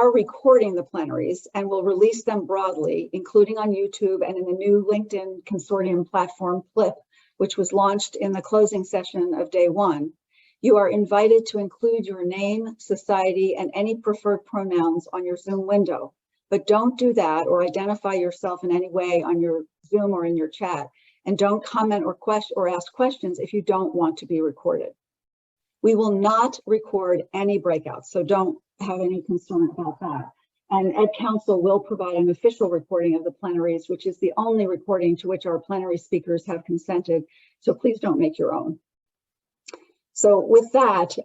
are recording the plenaries and will release them broadly, including on YouTube and in the new LinkedIn Consortium platform, Flip, which was launched in the closing session of day one. You are invited to include your name, society, and any preferred pronouns on your Zoom window. But don't do that or identify yourself in any way on your Zoom or in your chat. And don't comment or ask questions if you don't want to be recorded. We will not record any breakouts, so don't have any concern about that. And EdCounsel will provide an official recording of the plenaries, which is the only recording to which our plenary speakers have consented. So please don't make your own. So with that,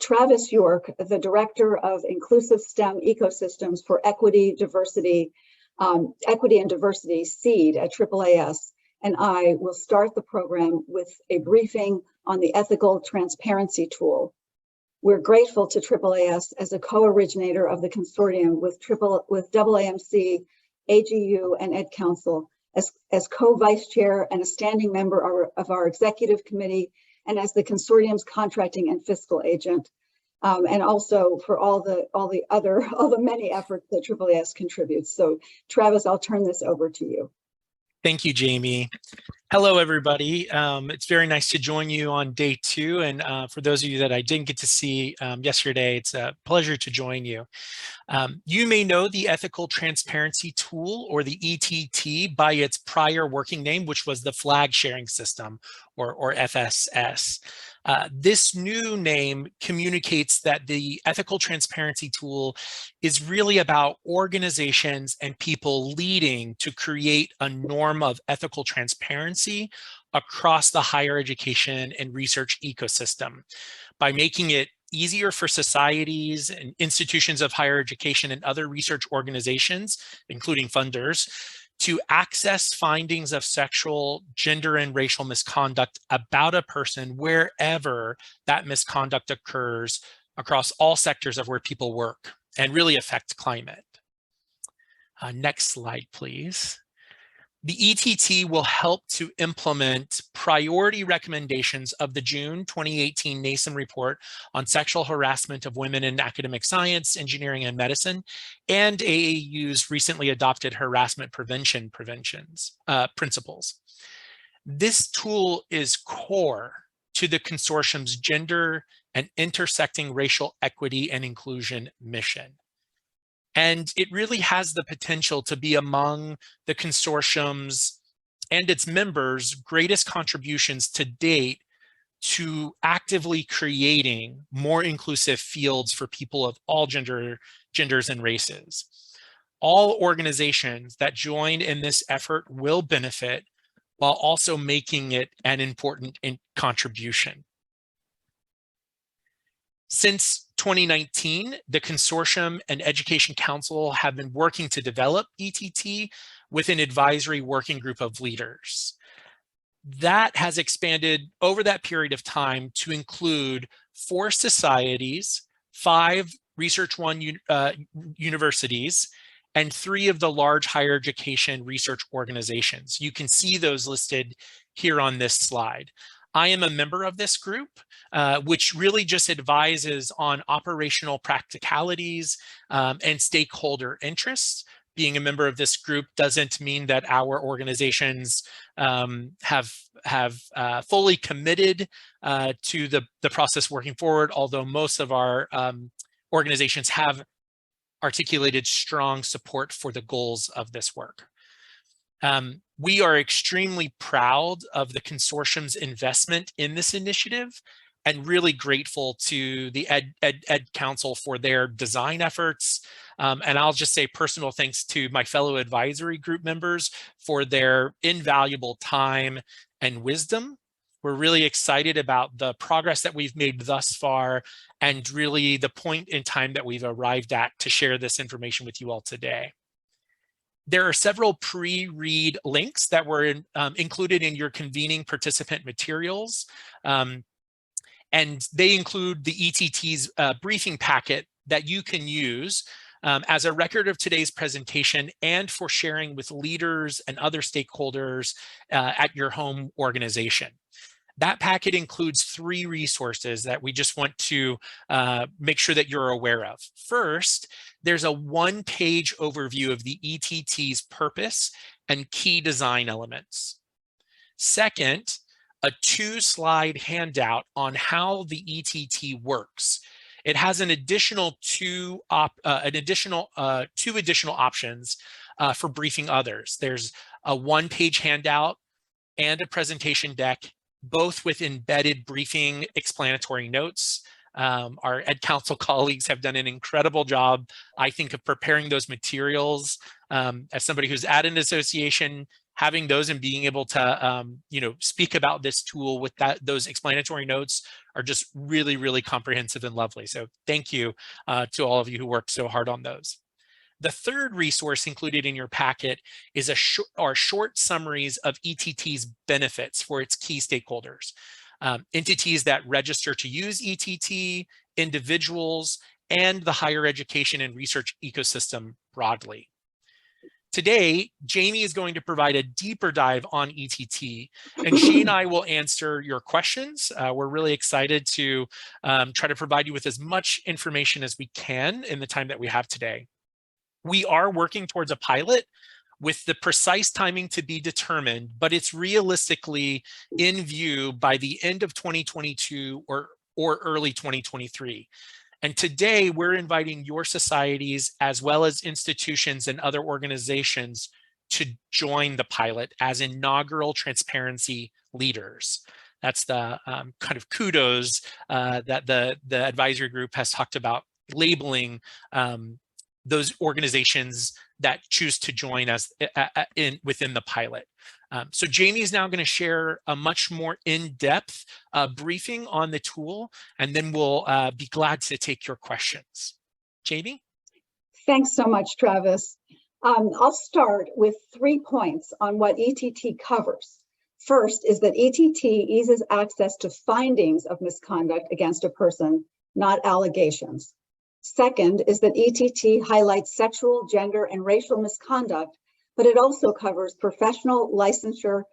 Travis York, the Director of Inclusive STEM Ecosystems for Equity and Diversity SEED at AAAS, and I will start the program with a briefing on the ethical transparency tool. We're grateful to AAAS as a co-originator of the consortium with AAMC, AGU, and EdCounsel as co-vice chair and a standing member of our executive committee, and as the consortium's contracting and fiscal agent, and also for all the many efforts that AAAS contributes. So Travis, I'll turn this over to you. Thank you, Jamie. Hello, everybody. It's very nice to join you on day 2. And for those of you that I didn't get to see yesterday, it's a pleasure to join you. You may know the Ethical Transparency Tool, or the ETT, by its prior working name, which was the Flag Sharing System, or FSS. This new name communicates that the Ethical Transparency Tool is really about organizations and people leading to create a norm of ethical transparency across the higher education and research ecosystem by making it easier for societies and institutions of higher education and other research organizations, including funders, to access findings of sexual, gender, and racial misconduct about a person wherever that misconduct occurs across all sectors of where people work and really affect climate. Next slide, please. The ETT will help to implement priority recommendations of the June 2018 NASEM report on sexual harassment of women in academic science, engineering, and medicine, and AAU's recently adopted harassment prevention principles. This tool is core to the consortium's gender and intersecting racial equity and inclusion mission. And it really has the potential to be among the consortium's and its members' greatest contributions to date to actively creating more inclusive fields for people of all genders and races. All organizations that join in this effort will benefit while also making it an important contribution. Since 2019, the consortium and Education Council have been working to develop ETT with an advisory working group of leaders. That has expanded over that period of time to include 4 societies, 5 Research One universities, and 3 of the large higher education research organizations. You can see those listed here on this slide. I am a member of this group, which really just advises on operational practicalities and stakeholder interests. Being a member of this group doesn't mean that our organizations have fully committed to the process working forward, although most of our organizations have articulated strong support for the goals of this work. We are extremely proud of the consortium's investment in this initiative and really grateful to the Ed Council for their design efforts. And I'll just say personal thanks to my fellow advisory group members for their invaluable time and wisdom. We're really excited about the progress that we've made thus far and really the point in time that we've arrived at to share this information with you all today. There are several pre-read links that were included in your convening participant materials. And they include the ETT's briefing packet that you can use as a record of today's presentation and for sharing with leaders and other stakeholders at your home organization. That packet includes 3 resources that we just want to make sure that you're aware of. First, there's a 1-page overview of the ETT's purpose and key design elements. Second, a 2-slide handout on how the ETT works. It has an additional 2 additional options for briefing others. There's a 1-page handout and a presentation deck, both with embedded briefing explanatory notes. Our EdCounsel colleagues have done an incredible job, I think, of preparing those materials. As somebody who's at an association, having those and being able to speak about this tool with those explanatory notes are just really, really comprehensive and lovely. So thank you to all of you who worked so hard on those. The third resource included in your packet is our short summaries of ETT's benefits for its key stakeholders. Entities that register to use ETT, individuals, and the higher education and research ecosystem broadly. Today, Jamie is going to provide a deeper dive on ETT, and she and I will answer your questions. We're really excited to try to provide you with as much information as we can in the time that we have today. We are working towards a pilot with the precise timing to be determined, but it's realistically in view by the end of 2022 or early 2023. And today we're inviting your societies as well as institutions and other organizations to join the pilot as inaugural transparency leaders. That's the kind of kudos that the advisory group has talked about labeling those organizations that choose to join us within the pilot. So Jamie is now going to share a much more in-depth briefing on the tool, and then we'll be glad to take your questions. Jamie? Thanks so much, Travis. I'll start with 3 points on what ETT covers. First is that ETT eases access to findings of misconduct against a person, not allegations. Second is that ETT highlights sexual, gender, and racial misconduct, but it also covers professional, licensure,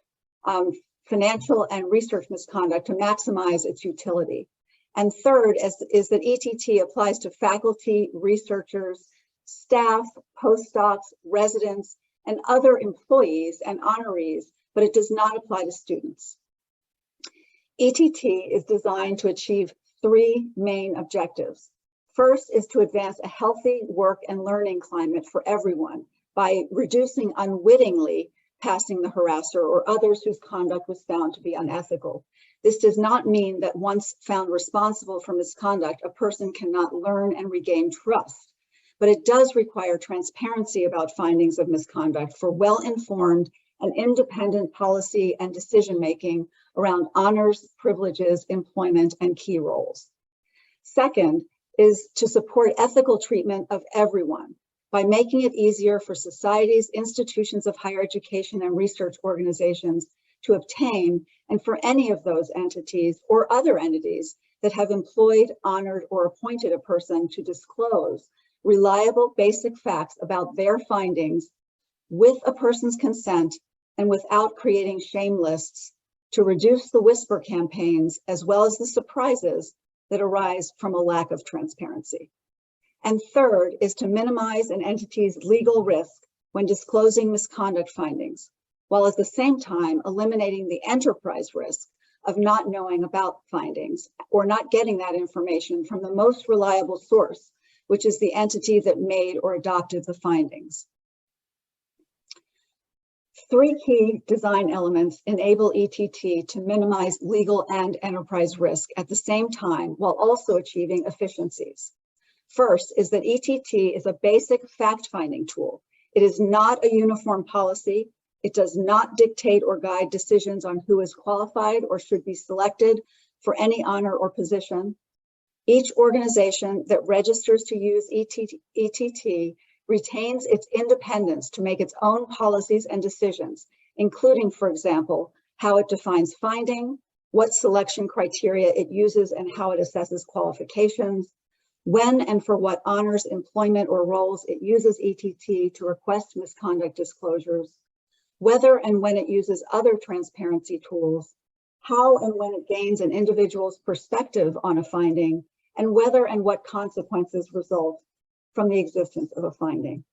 financial, and research misconduct to maximize its utility. And third is that ETT applies to faculty, researchers, staff, postdocs, residents, and other employees and honorees, but it does not apply to students. ETT is designed to achieve 3 main objectives. First is to advance a healthy work and learning climate for everyone by reducing unwittingly passing the harasser or others whose conduct was found to be unethical. This does not mean that once found responsible for misconduct, a person cannot learn and regain trust, but it does require transparency about findings of misconduct for well-informed and independent policy and decision-making around honors, privileges, employment, and key roles. Second is to support ethical treatment of everyone by making it easier for societies, institutions of higher education, and research organizations to obtain, and for any of those entities or other entities that have employed, honored, or appointed a person to disclose reliable basic facts about their findings with a person's consent and without creating shame lists, to reduce the whisper campaigns as well as the surprises that arise from a lack of transparency. And third is to minimize an entity's legal risk when disclosing misconduct findings, while at the same time eliminating the enterprise risk of not knowing about findings or not getting that information from the most reliable source, which is the entity that made or adopted the findings. 3 key design elements enable ETT to minimize legal and enterprise risk at the same time while also achieving efficiencies. First is that ETT is a basic fact-finding tool. It is not a uniform policy. It does not dictate or guide decisions on who is qualified or should be selected for any honor or position. Each organization that registers to use ETT retains its independence to make its own policies and decisions, including, for example, how it defines finding, what selection criteria it uses and how it assesses qualifications, when and for what honors, employment, or roles it uses ETT to request misconduct disclosures, whether and when it uses other transparency tools, how and when it gains an individual's perspective on a finding, and whether and what consequences result from the existence of a finding.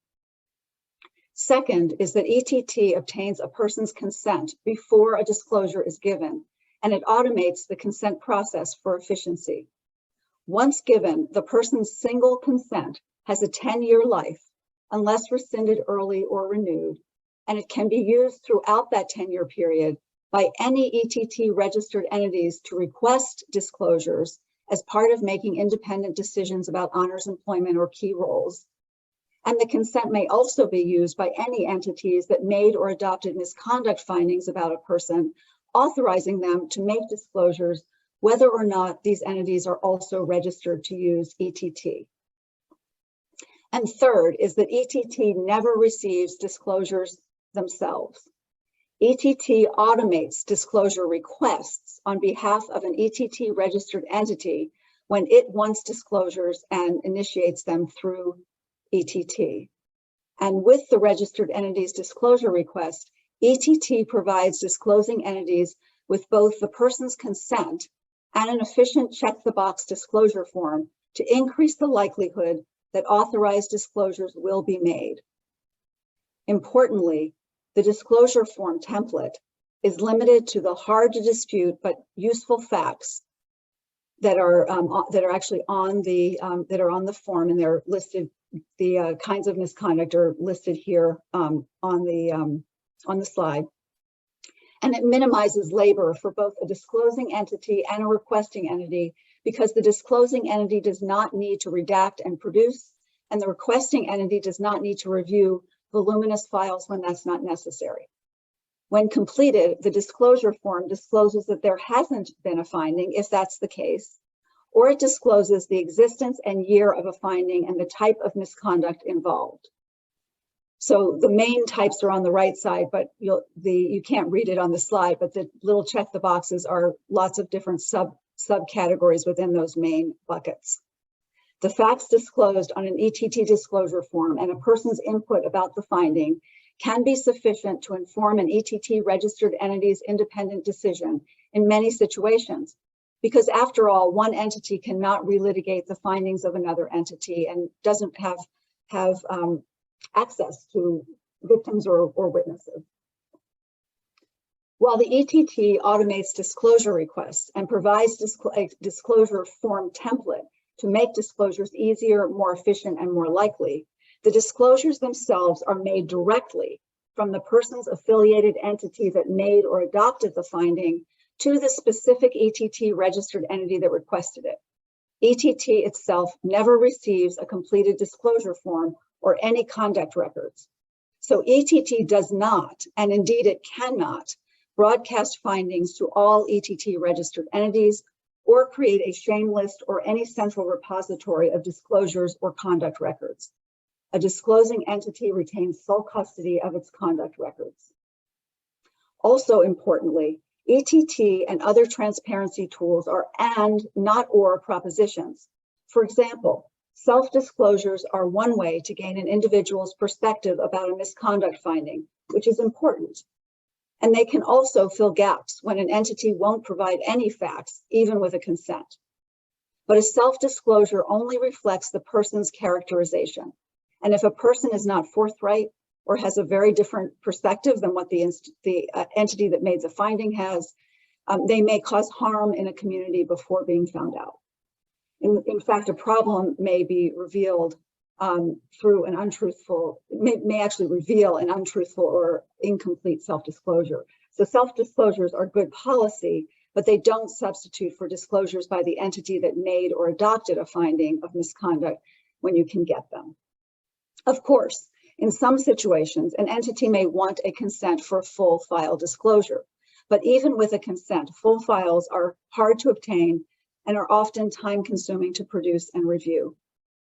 Second is that ETT obtains a person's consent before a disclosure is given, and it automates the consent process for efficiency. Once given, the person's single consent has a 10-year life unless rescinded early or renewed, and it can be used throughout that 10-year period by any ETT registered entities to request disclosures as part of making independent decisions about honors employment or key roles. And the consent may also be used by any entities that made or adopted misconduct findings about a person, authorizing them to make disclosures whether or not these entities are also registered to use ETT. And third is that ETT never receives disclosures themselves. ETT automates disclosure requests on behalf of an ETT registered entity when it wants disclosures and initiates them through ETT. And with the registered entity's disclosure request, ETT provides disclosing entities with both the person's consent and an efficient check-the-box disclosure form to increase the likelihood that authorized disclosures will be made. Importantly, the disclosure form template is limited to the hard to dispute but useful facts that are actually on the form, and they're listed. The kinds of misconduct are listed here on the slide. And it minimizes labor for both a disclosing entity and a requesting entity, because the disclosing entity does not need to redact and produce, and the requesting entity does not need to review voluminous files when that's not necessary. When completed, the disclosure form discloses that there hasn't been a finding, if that's the case, or it discloses the existence and year of a finding and the type of misconduct involved. So the main types are on the right side, but you can't read it on the slide, but the little check the boxes are lots of different subcategories within those main buckets. The facts disclosed on an ETT disclosure form and a person's input about the finding can be sufficient to inform an ETT registered entity's independent decision in many situations, because after all, one entity cannot relitigate the findings of another entity and doesn't have access to victims or witnesses. While the ETT automates disclosure requests and provides a disclosure form template to make disclosures easier, more efficient, and more likely, the disclosures themselves are made directly from the person's affiliated entity that made or adopted the finding to the specific ETT registered entity that requested it. ETT itself never receives a completed disclosure form or any conduct records. So ETT does not, and indeed it cannot, broadcast findings to all ETT registered entities or create a shame list or any central repository of disclosures or conduct records. A disclosing entity retains sole custody of its conduct records. Also importantly, ETT and other transparency tools are and, not or, propositions. For example, self-disclosures are one way to gain an individual's perspective about a misconduct finding, which is important. And they can also fill gaps when an entity won't provide any facts, even with a consent. But a self-disclosure only reflects the person's characterization. And if a person is not forthright or has a very different perspective than what the entity that made the finding has, they may cause harm in a community before being found out. In fact, a problem may be revealed through an untruthful, may actually reveal an untruthful or incomplete self-disclosure. So self-disclosures are good policy, but they don't substitute for disclosures by the entity that made or adopted a finding of misconduct when you can get them. Of course, in some situations, an entity may want a consent for full file disclosure, but even with a consent, full files are hard to obtain and are often time-consuming to produce and review.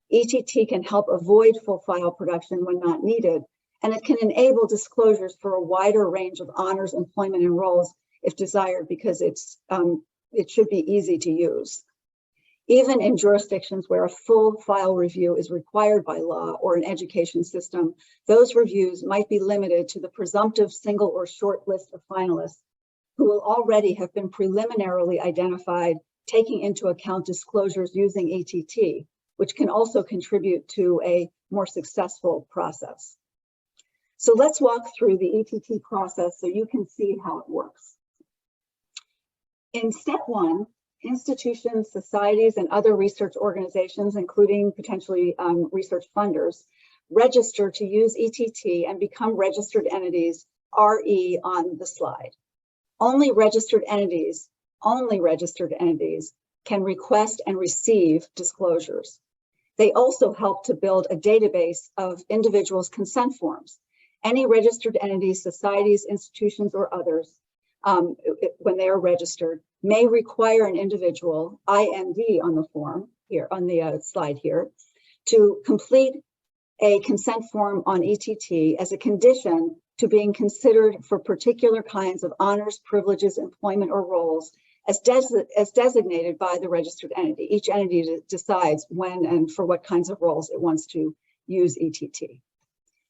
ETT can help avoid full file production when not needed, and it can enable disclosures for a wider range of honors, employment, and roles if desired, because it should be easy to use. Even in jurisdictions where a full file review is required by law or an education system, those reviews might be limited to the presumptive single or short list of finalists who will already have been preliminarily identified, taking into account disclosures using ETT, which can also contribute to a more successful process. So let's walk through the ETT process so you can see how it works. In step one, institutions, societies, and other research organizations, including potentially research funders, register to use ETT and become registered entities, RE on the slide. Only registered entities can request and receive disclosures. They also help to build a database of individuals' consent forms. Any registered entities, societies, institutions, or others, when they are registered, may require an individual, IND on the form here, on the slide here, to complete a consent form on ETT as a condition to being considered for particular kinds of honors, privileges, employment, or roles as designated by the registered entity. Each entity decides when and for what kinds of roles it wants to use ETT.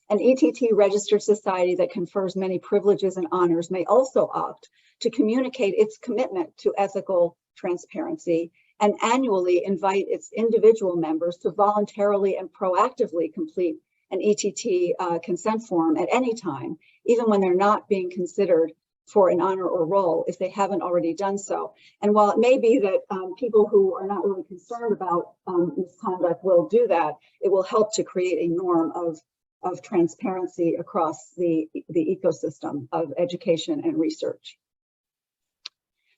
An ETT registered society that confers many privileges and honors may also opt to communicate its commitment to ethical transparency and annually invite its individual members to voluntarily and proactively complete an ETT consent form at any time, even when they're not being considered for an honor or role if they haven't already done so. And while it may be that people who are not really concerned about misconduct will do that, it will help to create a norm of transparency across the ecosystem of education and research.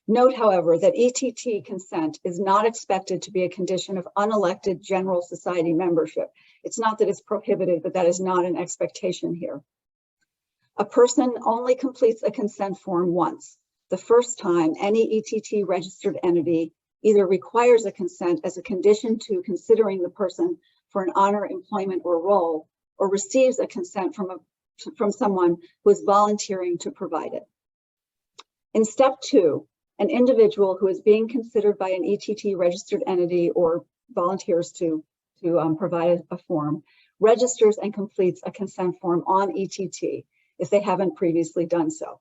Note, however, that ETT consent is not expected to be a condition of unelected general society membership. It's not that it's prohibited, but that is not an expectation here. A person only completes a consent form once. The first time any ETT registered entity either requires a consent as a condition to considering the person for an honor, employment, or role, or receives a consent from someone who is volunteering to provide it. In step two, an individual who is being considered by an ETT registered entity or volunteers to provide a form, registers and completes a consent form on ETT if they haven't previously done so.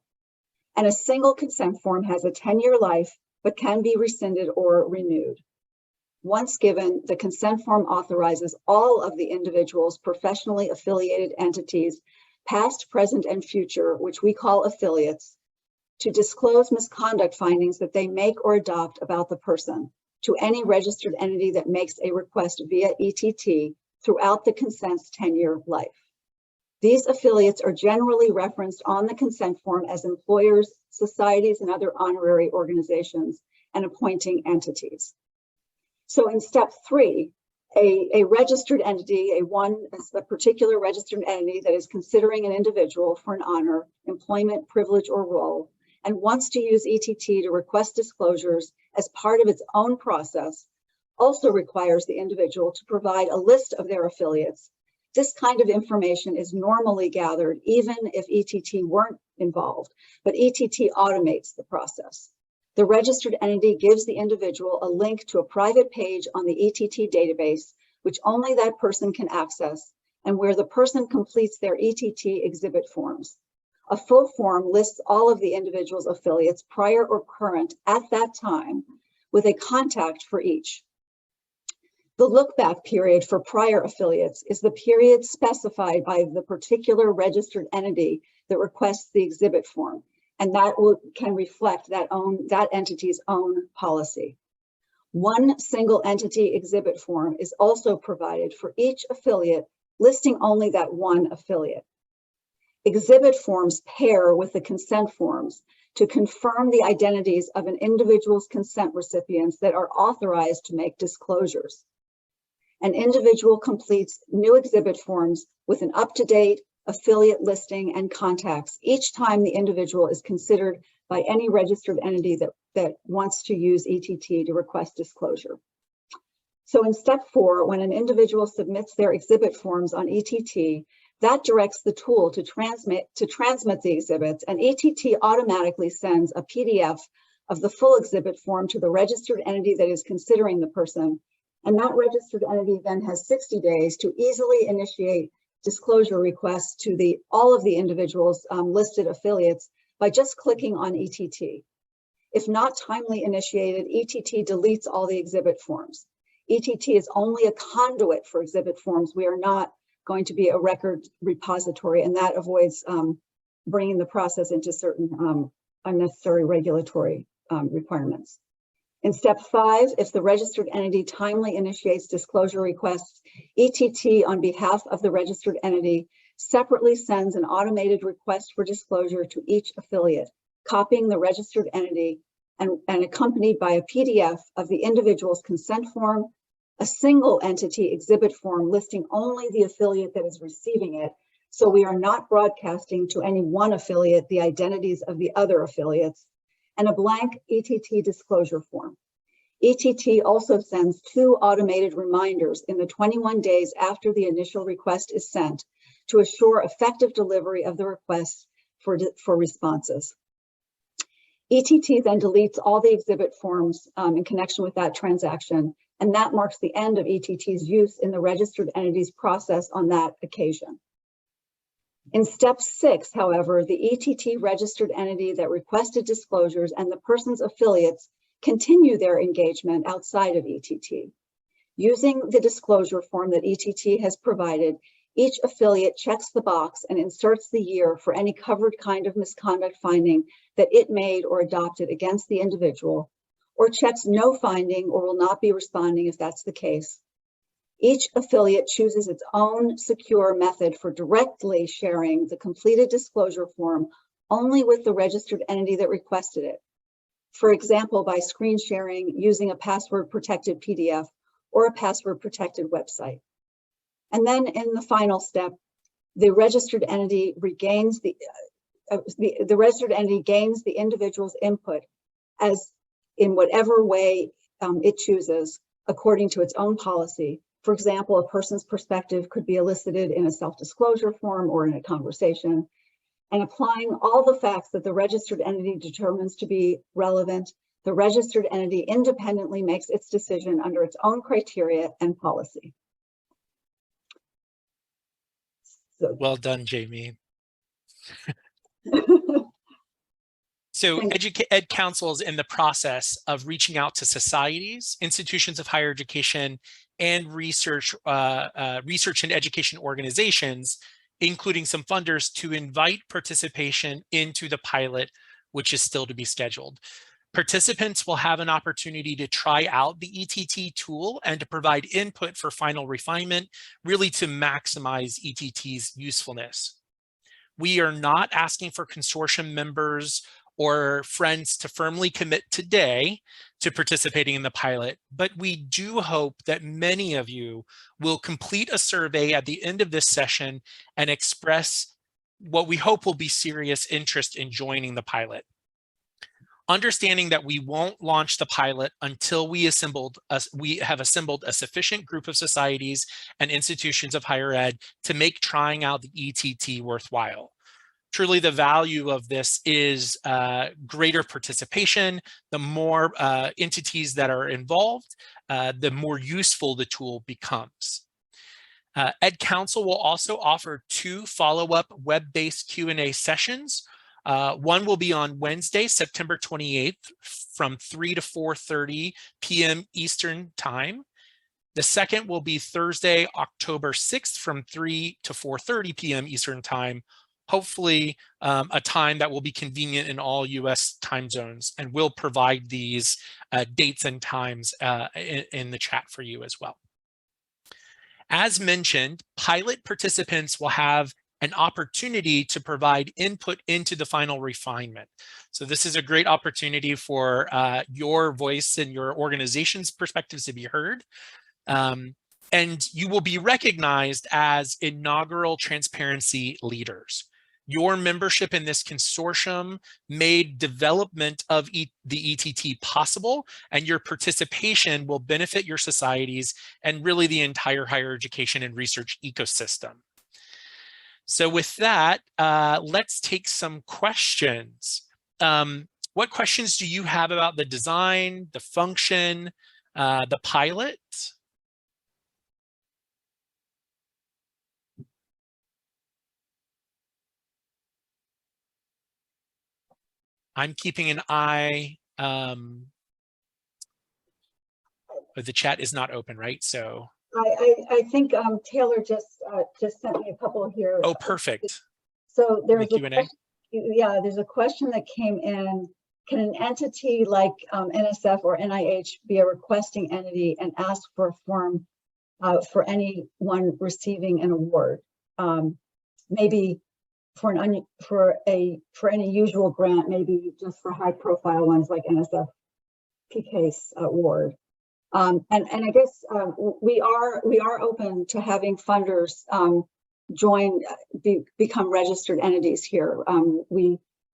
And a single consent form has a 10-year life, but can be rescinded or renewed. Once given, the consent form authorizes all of the individual's professionally affiliated entities, past, present, and future, which we call affiliates, to disclose misconduct findings that they make or adopt about the person to any registered entity that makes a request via ETT throughout the consent's 10-year life. These affiliates are generally referenced on the consent form as employers, societies, and other honorary organizations and appointing entities. So in step three, a registered entity, a particular registered entity that is considering an individual for an honor, employment, privilege, or role, and wants to use ETT to request disclosures as part of its own process, also requires the individual to provide a list of their affiliates. This kind of information is normally gathered even if ETT weren't involved, but ETT automates the process. The registered entity gives the individual a link to a private page on the ETT database, which only that person can access, and where the person completes their ETT exhibit forms. A full form lists all of the individual's affiliates, prior or current, at that time, with a contact for each. The look-back period for prior affiliates is the period specified by the particular registered entity that requests the exhibit form, and that can reflect that entity's own policy. One single entity exhibit form is also provided for each affiliate, listing only that one affiliate. Exhibit forms pair with the consent forms to confirm the identities of an individual's consent recipients that are authorized to make disclosures. An individual completes new exhibit forms with an up-to-date affiliate listing and contacts each time the individual is considered by any registered entity that wants to use ETT to request disclosure. So in step four, when an individual submits their exhibit forms on ETT, that directs the tool to transmit the exhibits, and ETT automatically sends a PDF of the full exhibit form to the registered entity that is considering the person. And that registered entity then has 60 days to easily initiate disclosure requests to all of the individual's listed affiliates by just clicking on ETT. If not timely initiated, ETT deletes all the exhibit forms. ETT is only a conduit for exhibit forms. We are not going to be a record repository, and that avoids bringing the process into certain unnecessary regulatory requirements. In step 5, if the registered entity timely initiates disclosure requests, ETT on behalf of the registered entity separately sends an automated request for disclosure to each affiliate, copying the registered entity and accompanied by a PDF of the individual's consent form, a single entity exhibit form listing only the affiliate that is receiving it. So we are not broadcasting to any one affiliate the identities of the other affiliates, and a blank ETT disclosure form. ETT also sends 2 automated reminders in the 21 days after the initial request is sent to assure effective delivery of the requests for responses. ETT then deletes all the exhibit forms in connection with that transaction, and that marks the end of ETT's use in the registered entity's process on that occasion. In step 6, however, the ETT registered entity that requested disclosures and the person's affiliates continue their engagement outside of ETT. Using the disclosure form that ETT has provided, each affiliate checks the box and inserts the year for any covered kind of misconduct finding that it made or adopted against the individual, or checks no finding or will not be responding if that's the case. Each affiliate chooses its own secure method for directly sharing the completed disclosure form only with the registered entity that requested it. For example, by screen sharing using a password-protected PDF or a password-protected website. And then in the final step, the registered entity gains the individual's input as in whatever way it chooses according to its own policy. For example, a person's perspective could be elicited in a self-disclosure form or in a conversation, and applying all the facts that the registered entity determines to be relevant, the registered entity independently makes its decision under its own criteria and policy. So, Well done, Jamie. So EducationCounsel is in the process of reaching out to societies, institutions of higher education, and research and education organizations, including some funders, to invite participation into the pilot, which is still to be scheduled. Participants will have an opportunity to try out the ETT tool and to provide input for final refinement, really to maximize ETT's usefulness. We are not asking for consortium members or friends to firmly commit today to participating in the pilot, but we do hope that many of you will complete a survey at the end of this session and express what we hope will be serious interest in joining the pilot. Understanding that we won't launch the pilot until we have assembled a sufficient group of societies and institutions of higher ed to make trying out the ETT worthwhile. Truly, the value of this is greater participation. The more entities that are involved, the more useful the tool becomes. EducationCounsel will also offer 2 follow-up web-based Q&A sessions. One will be on Wednesday, September 28th from 3 to 4:30 p.m. Eastern Time. The second will be Thursday, October 6th from 3 to 4:30 p.m. Eastern Time. Hopefully a time that will be convenient in all US time zones, and we'll provide these dates and times in the chat for you as well. As mentioned, pilot participants will have an opportunity to provide input into the final refinement. So this is a great opportunity for your voice and your organization's perspectives to be heard. And you will be recognized as inaugural transparency leaders. Your membership in this consortium made development of the ETT possible, and your participation will benefit your societies and really the entire higher education and research ecosystem. So with that, let's take some questions. What questions do you have about the design, the function, the pilot? I'm keeping an eye. But the chat is not open, right? So I think Taylor just sent me a couple here. oh, perfect. So The there's a Q&A. question, yeah, there's a question that came in. Can an entity like NSF or NIH be a requesting entity and ask for a form for anyone receiving an award? Maybe for any usual grant, maybe just for high profile ones like NSF PCASE award. And I guess we are open to having funders become registered entities here.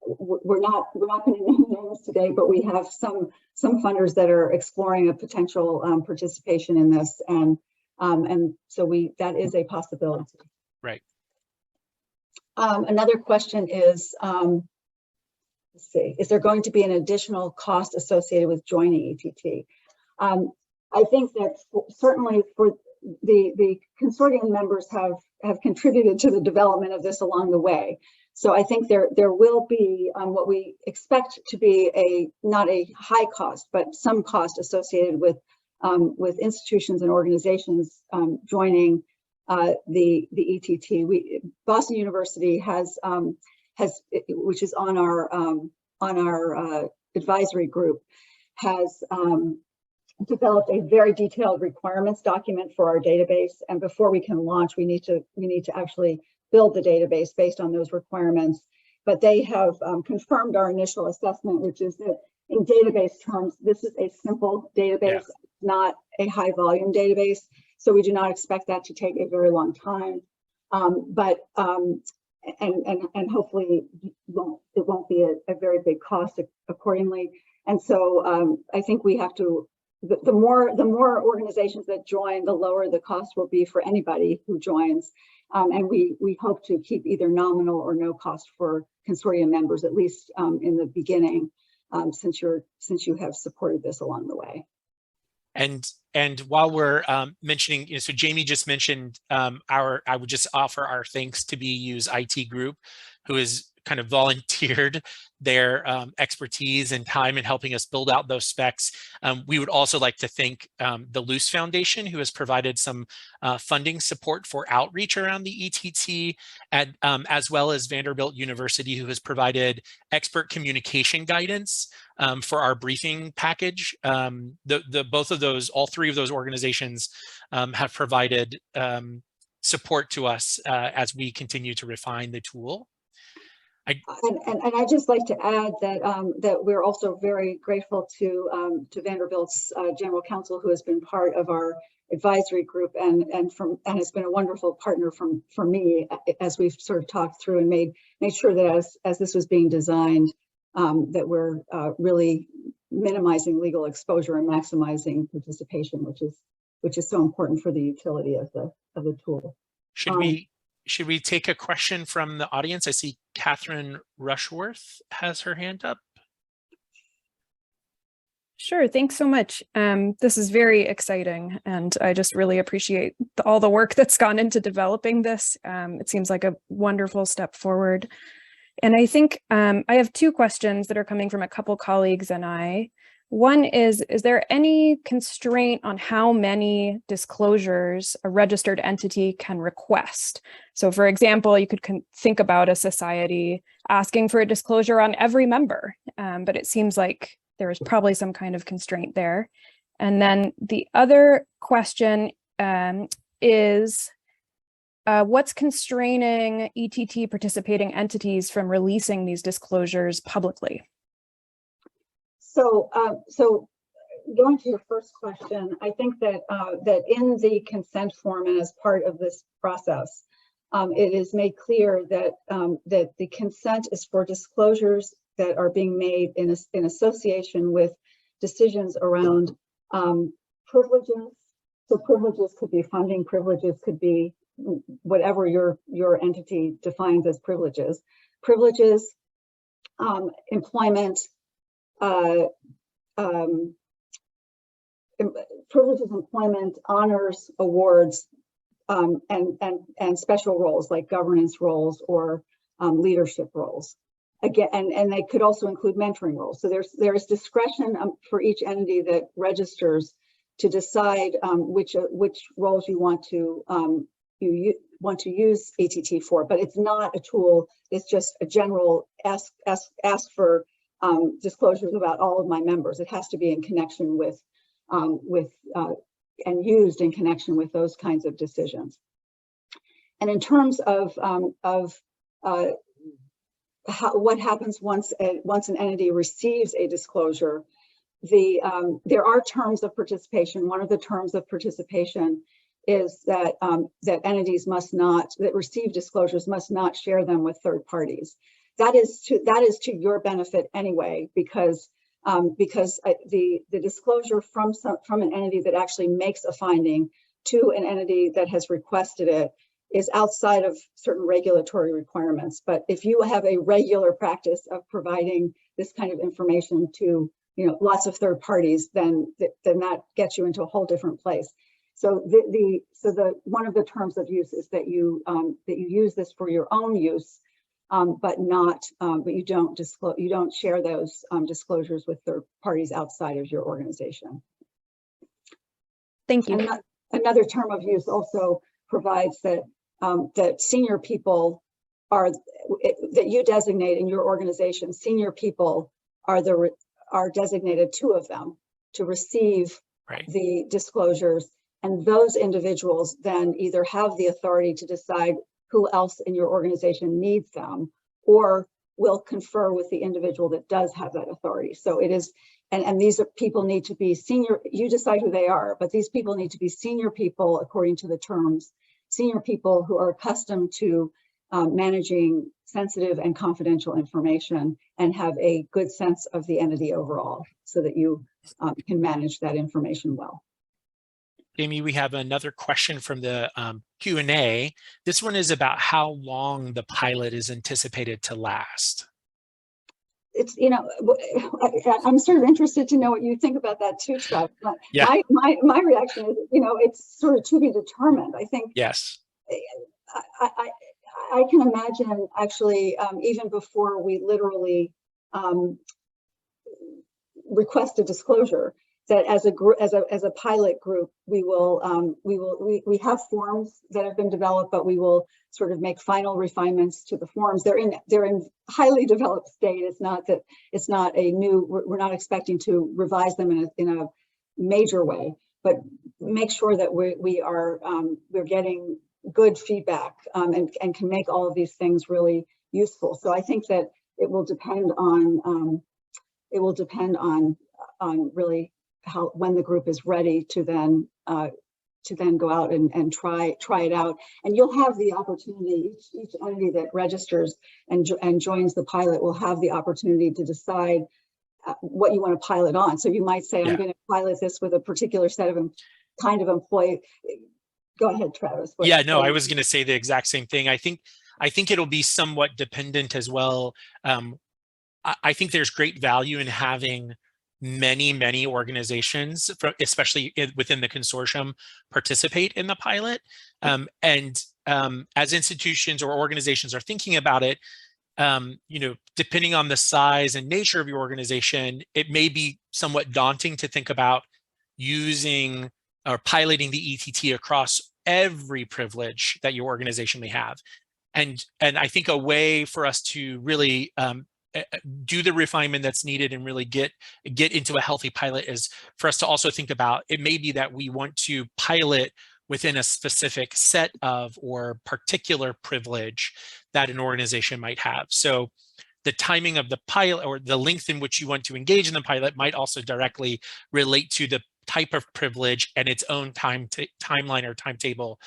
We're not going to name names today, but we have some funders that are exploring a potential participation in this, and so that is a possibility. Right. Another question is, let's see, is there going to be an additional cost associated with joining ETT? I think that certainly for the consortium members have contributed to the development of this along the way. So I think there will be what we expect to be not a high cost, but some cost associated with institutions and organizations joining the ETT. Boston University has which is on our advisory group, has developed a very detailed requirements document for our database, and before we can launch, we need to actually build the database based on those requirements. But they have confirmed our initial assessment, which is that in database terms, this is a simple database, not a high volume database. So we do not expect that to take a very long time. And hopefully it won't be a very big cost accordingly. And so I think we have to, the more organizations that join, the lower the cost will be for anybody who joins. And we hope to keep either nominal or no cost for consortium members, at least in the beginning, since you have supported this along the way. And while we're mentioning, so Jamie just mentioned I would just offer our thanks to BU's IT group, who has kind of volunteered their expertise and time in helping us build out those specs. We would also like to thank the Luce Foundation, who has provided some funding support for outreach around the ETT, as well as Vanderbilt University, who has provided expert communication guidance for our briefing package. Both of those, all three of those organizations have provided support to us as we continue to refine the tool. And I'd just like to add that that we're also very grateful to Vanderbilt's general counsel, who has been part of our advisory group and has been a wonderful partner for me as we've sort of talked through and made sure that as this was being designed, that we're really minimizing legal exposure and maximizing participation, which is so important for the utility of the tool. Should we take a question from the audience? I see Catherine Rushworth has her hand up. Sure, thanks so much. This is very exciting, and I just really appreciate all the work that's gone into developing this. It seems like a wonderful step forward. And I think I have two questions that are coming from a couple colleagues and I. One is there any constraint on how many disclosures a registered entity can request? So for example, you could think about a society asking for a disclosure on every member, but it seems like there is probably some kind of constraint there. And then the other question is, what's constraining ETT participating entities from releasing these disclosures publicly? So going to your first question, I think that that in the consent form and as part of this process, it is made clear that that the consent is for disclosures that are being made in association with decisions around privileges. So privileges could be funding, privileges could be whatever your entity defines as privileges. Privileges, employment, privileges, employment, honors, awards, and special roles like governance roles or leadership roles. again, and they could also include mentoring roles. So there's discretion for each entity that registers to decide which roles you want to use ATT for, but it's not a tool. It's just a general ask for disclosures about all of my members. It has to be in connection with and used in connection with those kinds of decisions. And in terms of what happens once an entity receives a disclosure, there are terms of participation. One of the terms of participation is that entities that receive disclosures must not share them with third parties. That is to your benefit anyway, because the disclosure from an entity that actually makes a finding to an entity that has requested it is outside of certain regulatory requirements. But if you have a regular practice of providing this kind of information to lots of third parties, then that gets you into a whole different place. So one of the terms of use is that you use this for your own use, but you don't share those disclosures with third parties outside of your organization. Thank you. And another term of use also provides that senior people that you designate in your organization. Senior people are designated, 2 of them, to receive the disclosures, and those individuals then either have the authority to decide who else in your organization needs them, or will confer with the individual that does have that authority. So it is, and these people need to be senior. You decide who they are, but these people need to be senior people according to the terms. Senior people who are accustomed to managing sensitive and confidential information and have a good sense of the entity overall, so that you can manage that information well. Jamie, we have another question from the Q&A. This one is about how long the pilot is anticipated to last. It's, I'm sort of interested to know what you think about that too, Trav. Yeah. My reaction is, it's sort of to be determined. I think. Yes. I can imagine actually, even before we literally request a disclosure, that as a group, as a pilot group, we have forms that have been developed, but we will sort of make final refinements to the forms. They're in highly developed state. It's not that it's not a new. We're not expecting to revise them in a major way, but make sure that we're getting good feedback and can make all of these things really useful. So I think that it will depend on really when the group is ready to then go out and try it out. And you'll have the opportunity, each entity that registers and joins the pilot will have the opportunity to decide what you want to pilot on. So you might say, I'm going to pilot this with a particular set of kind of employee. Go ahead, Travis. Yeah, no, I was going to say the exact same thing. I think it'll be somewhat dependent as well. I think there's great value in having many organizations, especially within the consortium, participate in the pilot. As institutions or organizations are thinking about it, depending on the size and nature of your organization, it may be somewhat daunting to think about using or piloting the ETT across every privilege that your organization may have. And I think a way for us to really do the refinement that's needed and really get into a healthy pilot is for us to also think about, it may be that we want to pilot within a specific set of or particular privilege that an organization might have. So the timing of the pilot or the length in which you want to engage in the pilot might also directly relate to the type of privilege and its own timeline or timetable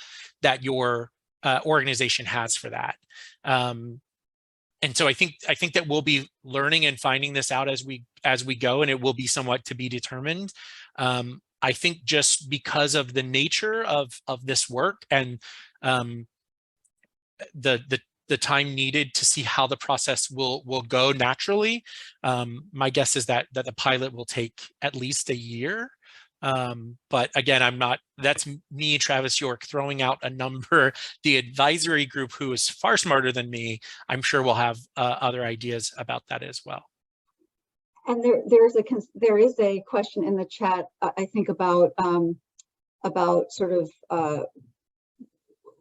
that your organization has for that. And so I think that we'll be learning and finding this out as we go, and it will be somewhat to be determined. I think just because of the nature of this work and the time needed to see how the process will go naturally, my guess is that the pilot will take at least a year. But again, that's me, Travis York, throwing out a number. The advisory group, who is far smarter than me, I'm sure will have other ideas about that as well. And there is a question in the chat, I think, about sort of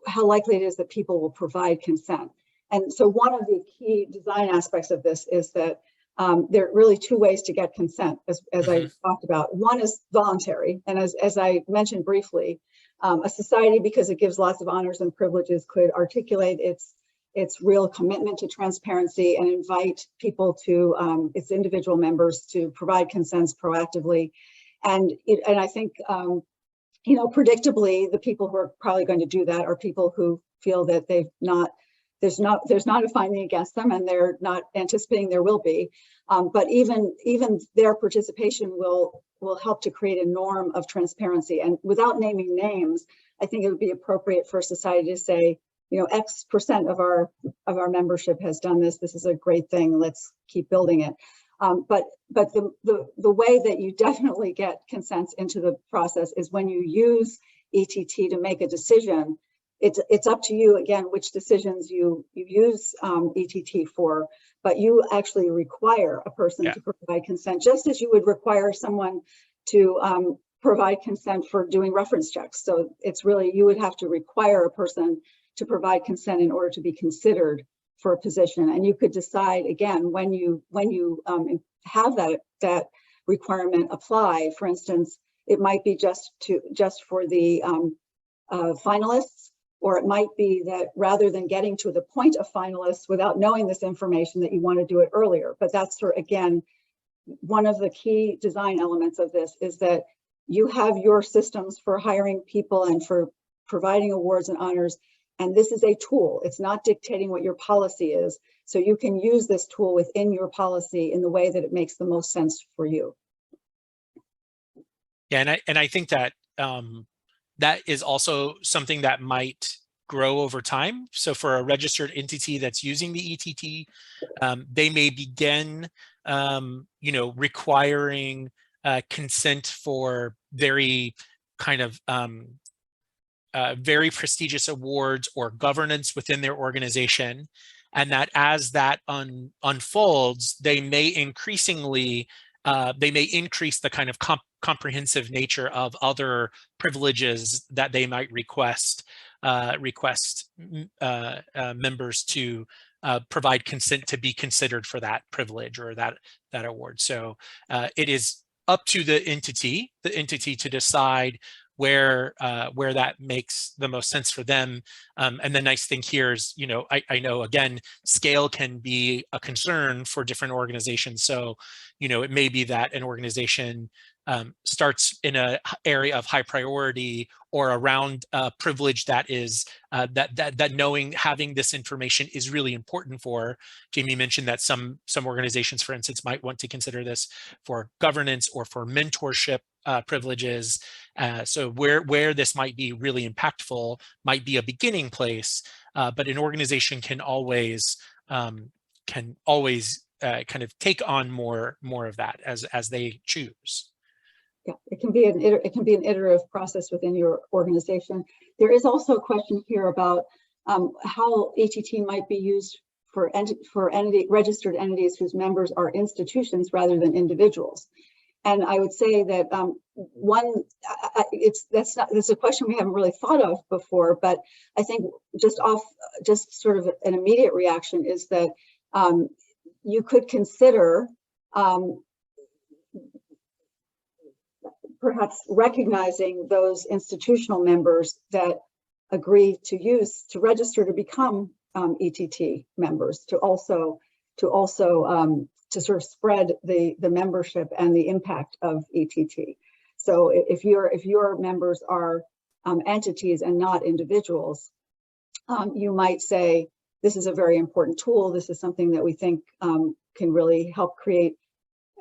how likely it is that people will provide consent. And so one of the key design aspects of this is that there are really two ways to get consent, as I talked about. One is voluntary, and as I mentioned briefly, a society, because it gives lots of honors and privileges, could articulate its real commitment to transparency and invite people to its individual members to provide consents proactively. And I think, you know, predictably, the people who are probably going to do that are people who feel that there's not a finding against them, and they're not anticipating there will be. But even their participation will help to create a norm of transparency. And without naming names, I think it would be appropriate for society to say, you know, X% of our membership has done this. This is a great thing. Let's keep building it. But the way that you definitely get consents into the process is when you use ETT to make a decision. It's up to you, again, which decisions you use ETT for, but you actually require a person to provide consent, just as you would require someone to provide consent for doing reference checks. So it's really, you would have to require a person to provide consent in order to be considered for a position. And you could decide, again, when you have that requirement apply. For instance, it might be just for the finalists, or it might be that rather than getting to the point of finalists without knowing this information, that you want to do it earlier. But that's, again, one of the key design elements of this is that you have your systems for hiring people and for providing awards and honors. And this is a tool. It's not dictating what your policy is. So you can use this tool within your policy in the way that it makes the most sense for you. Yeah, and I think that that is also something that might grow over time. So for a registered entity that's using the ETT, they may begin, you know, requiring consent for very kind of very prestigious awards or governance within their organization, and that as that unfolds, they may increasingly increase the kind of comprehensive nature of other privileges that they might request members to provide consent to be considered for that privilege or that award. So it is up to the entity to decide where that makes the most sense for them. And the nice thing here is, you know, I know, again, scale can be a concern for different organizations. So, you know, it may be that an organization starts in an area of high priority or around privilege that is that having this information is really important for. Jamie mentioned that some organizations, for instance, might want to consider this for governance or for mentorship privileges. So where this might be really impactful might be a beginning place, but an organization can always kind of take on more of that as they choose. Yeah, it can be an iterative process within your organization. There is also a question here about how ETT might be used for registered entities whose members are institutions rather than individuals. And I would say that that's a question we haven't really thought of before, but I think just sort of an immediate reaction is that you could consider perhaps recognizing those institutional members that agree to register to become ETT members, to sort of spread the membership and the impact of ETT. So if your members are entities and not individuals, you might say, this is a very important tool. This is something that we think can really help create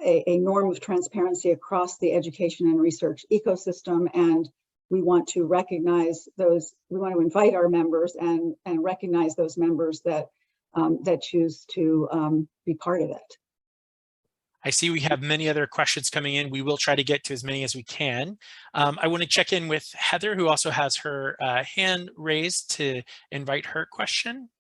a norm of transparency across the education and research ecosystem, and we want to recognize those. We want to invite our members and recognize those members that choose to be part of it. I see we have many other questions coming in. We will try to get to as many as we can. I want to check in with Heather, who also has her hand raised to invite her question.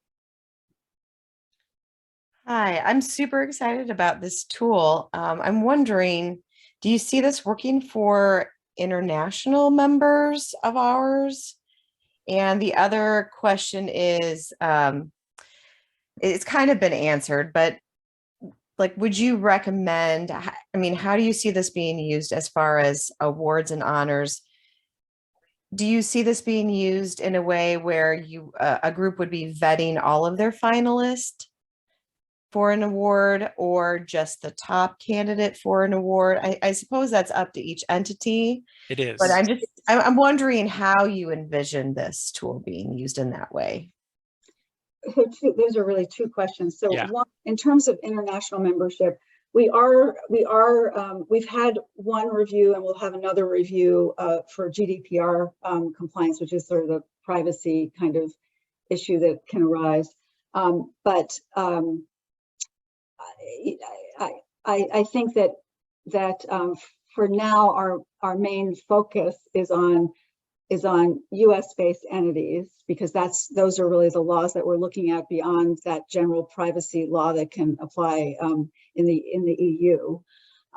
Hi, I'm super excited about this tool. I'm wondering, do you see this working for international members of ours? And the other question is, it's kind of been answered, but like, would you recommend, I mean, how do you see this being used as far as awards and honors? Do you see this being used in a way where you, a group would be vetting all of their finalists for an award, or just the top candidate for an award? I suppose that's up to each entity. It is. But I'm wondering how you envision this tool being used in that way. So those are really two questions. So Yeah. one, in terms of international membership, we've had one review and we'll have another review for GDPR compliance, which is sort of the privacy kind of issue that can arise. I think that for now our main focus is on US-based entities, because those are really the laws that we're looking at beyond that general privacy law that can apply in the EU.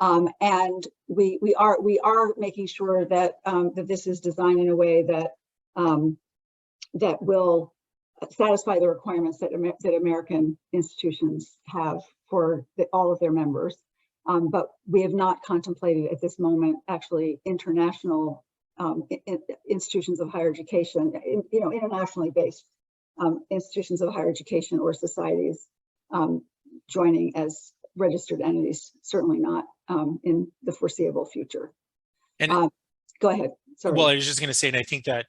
And we are making sure that that this is designed in a way that that will satisfy the requirements that American institutions have for all of their members. But we have not contemplated at this moment actually international institutions of higher education, internationally based institutions of higher education or societies joining as registered entities, certainly not in the foreseeable future. And go ahead. Sorry. Well, I was just going to say, and I think that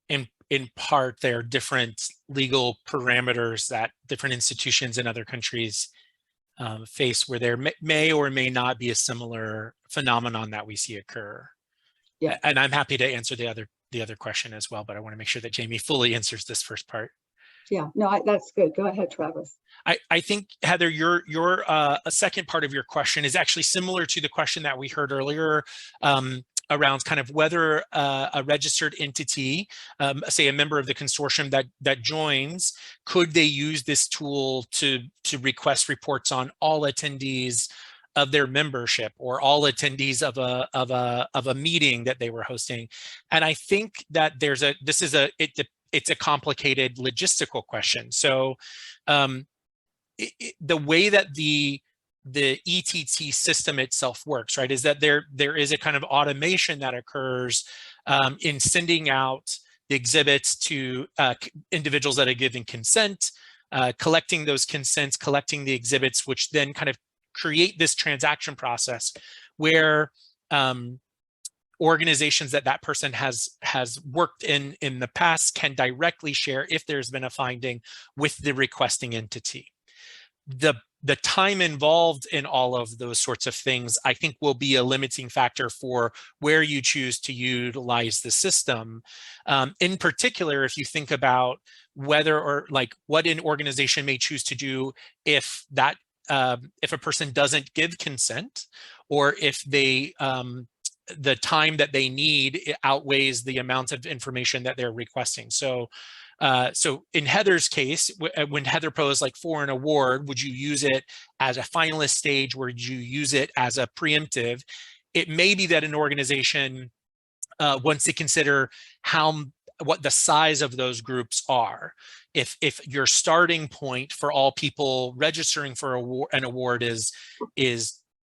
in part there are different legal parameters that different institutions in other countries face, where there may or may not be a similar phenomenon that we see occur. Yeah. And I'm happy to answer the other question as well, but I want to make sure that Jamie fully answers this first part. Yeah, no, that's good. Go ahead, Travis. I think, Heather, your a second part of your question is actually similar to the question that we heard earlier around kind of whether a registered entity, say a member of the consortium that joins, could they use this tool to request reports on all attendees of their membership or all attendees of a meeting that they were hosting. And I think that it's a complicated logistical question. So the way that the ETT system itself works, right, is that there is a kind of automation that occurs in sending out the exhibits to individuals that are giving consent, collecting those consents, collecting the exhibits, which then kind of create this transaction process where organizations that person has worked in the past can directly share, if there's been a finding, with the requesting entity. The time involved in all of those sorts of things, I think, will be a limiting factor for where you choose to utilize the system. In particular, if you think about whether or like what an organization may choose to do if a person doesn't give consent, or if they the time that they need outweighs the amount of information that they're requesting. So so in Heather's case, when Heather posed like for an award, would you use it as a finalist stage? Would you use it as a preemptive? It may be that an organization wants to consider what the size of those groups are. If your starting point for all people registering for an award is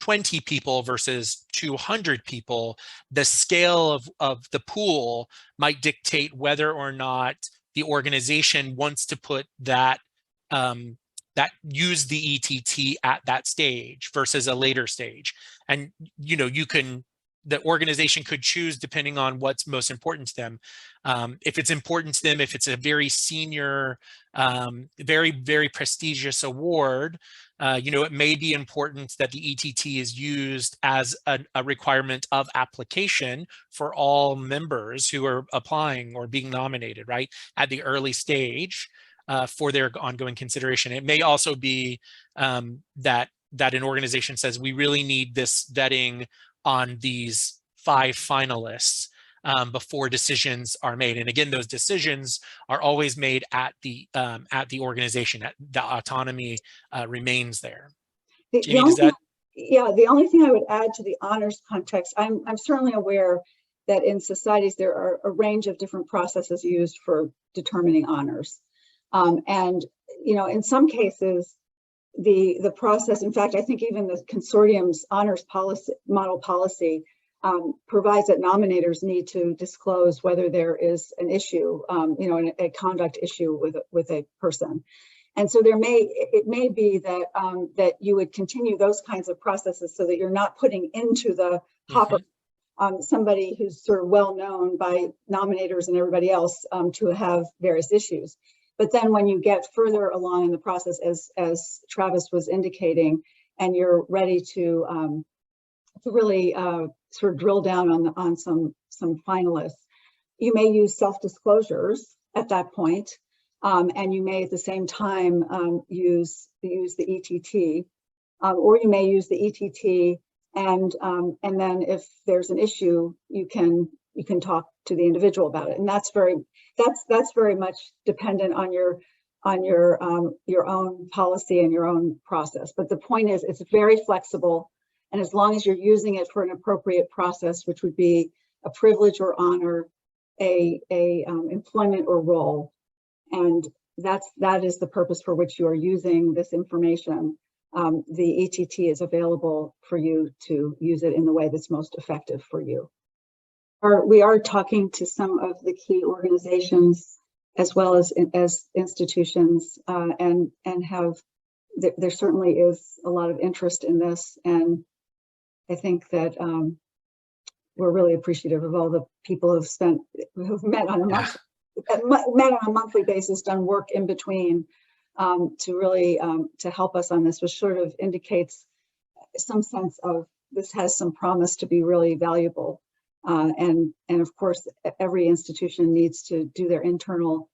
20 people versus 200 people, the scale of the pool might dictate whether or not the organization wants to put that use the ETT at that stage versus a later stage. And the organization could choose depending on what's most important to them. If it's important to them, if it's a very senior, very, very prestigious award, it may be important that the ETT is used as a requirement of application for all members who are applying or being nominated, right, at the early stage for their ongoing consideration. It may also be that that an organization says, we really need this vetting on these 5 finalists before decisions are made. And again, those decisions are always made at the organization. The autonomy remains there. Jamie, does that? Yeah, the only thing I would add to the honors context, I'm certainly aware that in societies there are a range of different processes used for determining honors. And, you know, in some cases, the process, in fact, I think even the consortium's honors policy, model policy, provides that nominators need to disclose whether there is an issue, you know, a conduct issue with a person. And so it may be that that you would continue those kinds of processes so that you're not putting into the hopper somebody who's sort of well known by nominators and everybody else to have various issues. But then when you get further along in the process, as Travis was indicating, and you're ready to really sort of drill down on some finalists, you may use self-disclosures at that point, and you may at the same time use the ETT, or you may use the ETT, and then if there's an issue, you can talk to the individual about it, and that's very much dependent on your own policy and your own process. But the point is, it's very flexible, and as long as you're using it for an appropriate process, which would be a privilege or honor, a employment or role, and that is the purpose for which you are using this information. The ETT is available for you to use it in the way that's most effective for you. We are talking to some of the key organizations as well as institutions, and there certainly is a lot of interest in this, and I think that we're really appreciative of all the people who've met on a monthly basis, done work in between to really to help us on this, which sort of indicates some sense of this has some promise to be really valuable. And of course, every institution needs to do their internal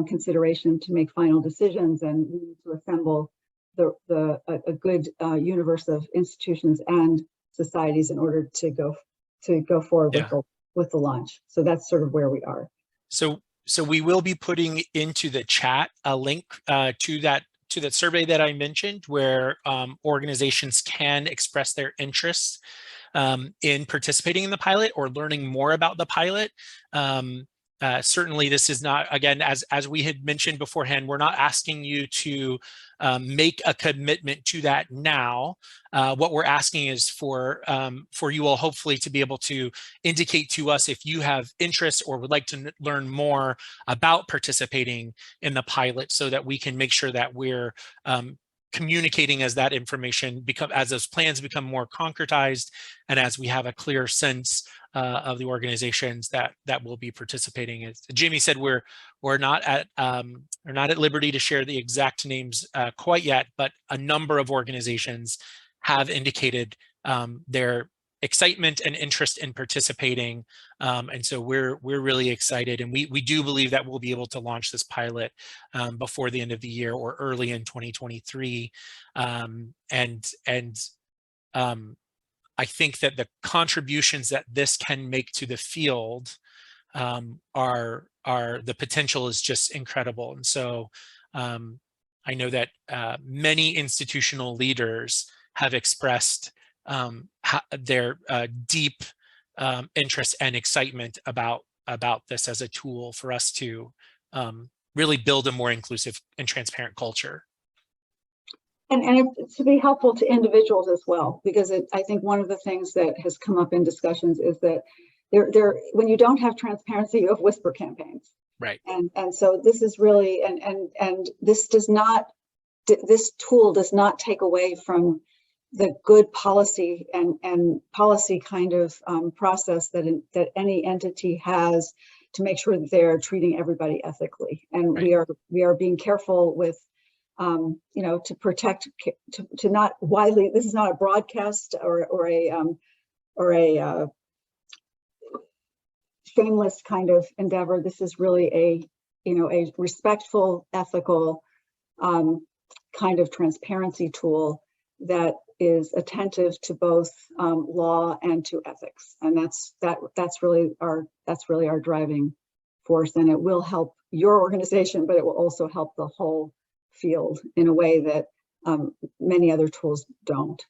consideration to make final decisions, and we need to assemble a good universe of institutions and societies in order to go forward with the launch. So that's sort of where we are. So we will be putting into the chat a link to that survey that I mentioned, where organizations can express their interests in participating in the pilot or learning more about the pilot. Certainly this is not, again, as we had mentioned beforehand, we're not asking you to make a commitment to that now. What we're asking is for you all hopefully to be able to indicate to us if you have interest or would like to learn more about participating in the pilot, so that we can make sure that we're communicating as that information as those plans become more concretized, and as we have a clear sense of the organizations that will be participating. As Jamie said, we're not at liberty to share the exact names quite yet, but a number of organizations have indicated their excitement and interest in participating, and so we're really excited, and we do believe that we'll be able to launch this pilot before the end of the year or early in 2023, I think that the contributions that this can make to the field are the potential is just incredible. And so I know that many institutional leaders have expressed their deep interest and excitement about this as a tool for us to really build a more inclusive and transparent culture. And to be helpful to individuals as well, because I think one of the things that has come up in discussions is that when you don't have transparency, you have whisper campaigns. Right. And so this is really, and this tool does not take away from the good policy and policy kind of process that any entity has to make sure that they're treating everybody ethically. And right. we are being careful with to protect, to not widely, this is not a broadcast or a shameless kind of endeavor. This is really a respectful, ethical kind of transparency tool that is attentive to both law and to ethics, and that's really our driving force, and it will help your organization, but it will also help the whole field in a way that many other tools don't.